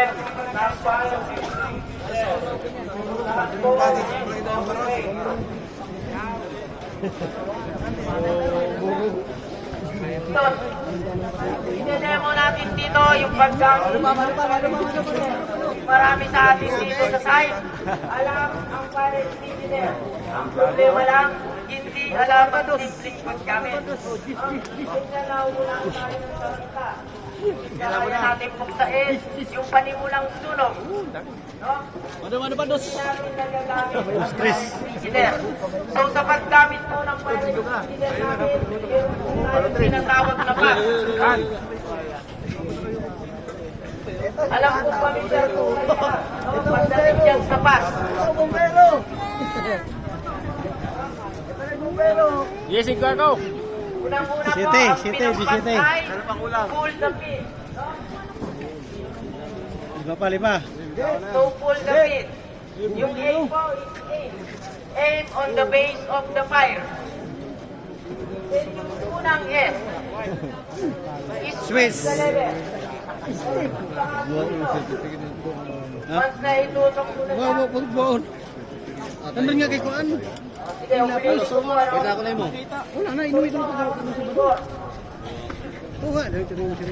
natin ng fire. Lahat po. Ine-demo natin dito yung paggamit. Marami sa atin dito sa site. Alam ang fire engineer. Ang problema lang, hindi alam ang simpleng paggamit. Tingnan na muna tayo ng salita. Kaya natin buksain yung panimulang sunog. No? Ano ba dos? Stress. So sa paggamit po ng fire engineer natin, yung tinatawag na pa. Alam ko pamilyar po kanina. Pagdating yan sa pas. Yes, ikaw ako. Unang-una po, ang pinapantay, pull the pin. Lima. So pull the pin. Yung aim po is aim. Aim on the base of the fire. Then yung unang S is Swiss. the level. Once na itutok mo na siya. Wow. Nandun nga kay Kuan. Sige, ulit ko po. Wala ko na mo. Wala na, inuwi ko na ito. Oo nga, dito rin siya.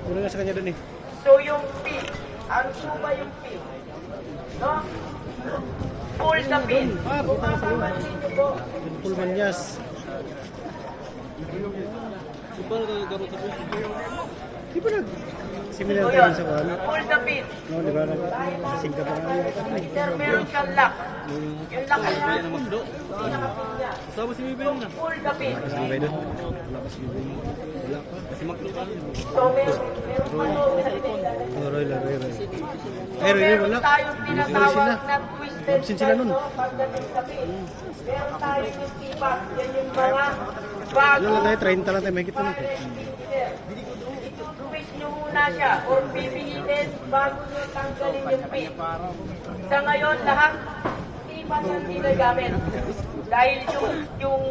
Wala nga sa kanya dun eh. So yung pin, ang suba yung pin. No? Pull the pin. Papapansin niyo po. Pulmanyas. Di ba nag... Similar So tayo yun, sa Kuan? pull the pin. No, di ba? Singka pa nga. Sir, meron siyang lock. Yung lock ay pinakapin niya. Sama si Bibi na. Pull the pin. Sabay doon. Wala pa si Bibi. Wala pa. Kasi maklukan. So meron pa no, Roy. Ay, Roy, wala. meron tayong tinatawag na twisted Absent sila nun. pagdating sa pin. Meron tayong yung tipak. Yan yung mga bago. Ano lang tayo, 30 lang tayo, may kita na. Twist nyo muna siya or pipilitin bago nyo tanggalin yung pin. Sa ngayon, lahat tipan yung ginagamit. Dahil yung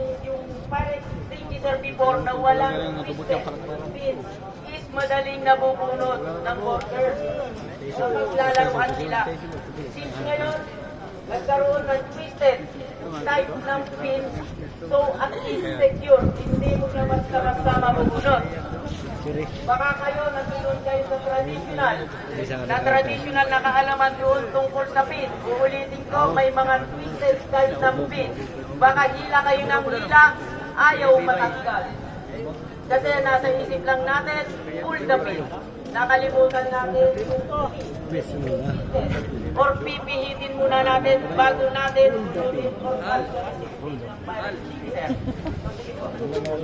fire extinguisher before na walang twisted pin is madaling nabubunot ng worker. So, maglalaruan sila. Since ngayon, nagkaroon ng twisted type ng pin, so at least secure, hindi mo na basta-basta mabubunot. Baka kayo, nandun kayo sa traditional na kaalaman doon tungkol sa pin. Uulitin ko, may mga twisted type ng pin. Baka hila kayo ng hila, ayaw matanggal. Kasi nasa isip lang natin, pull the pin. Nakalimutan natin yung or pipihitin muna natin bago natin ulit or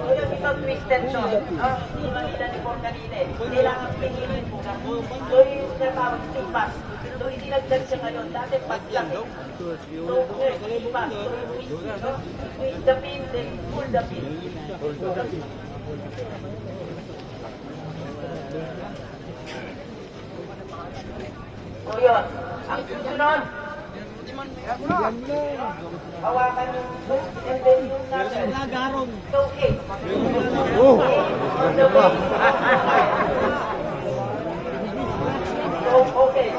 ito twisted to. Hindi manila ni Por kanina. Kailangan pihitin muna. So yung tinatawag tipas. So itinagdag siya ngayon. Dati paglaki. So tipas. Twist the pin, then pull the pin. So yun. Ang susunod, hawakan yung hook and then yung natin. So okay. Oh! So okay.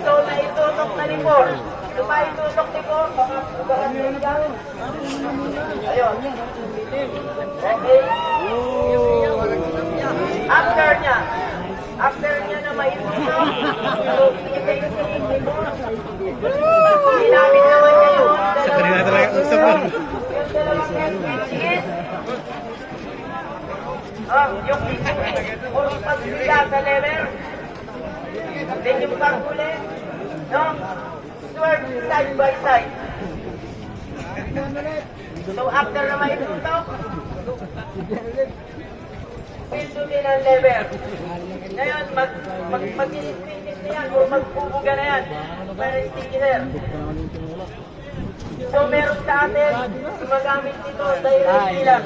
So naitutok na ni Por. Ito pa itutok ni Por, baka bugaran yung yan. Ayun. Okay. After niya na maitutok, so i-take ni Por. Ginamit naman niya yun. Sa kanila talaga usap lang. Yung dalawang which is yung or pagbila sa level. Then yung panghuli, no? Swerve side by side. So after na maitutok, pindutin ang level. Ngayon, mag-finish na yan o magbubuga na yan. Para sticker. So meron sa atin, gumagamit nito dahil lang.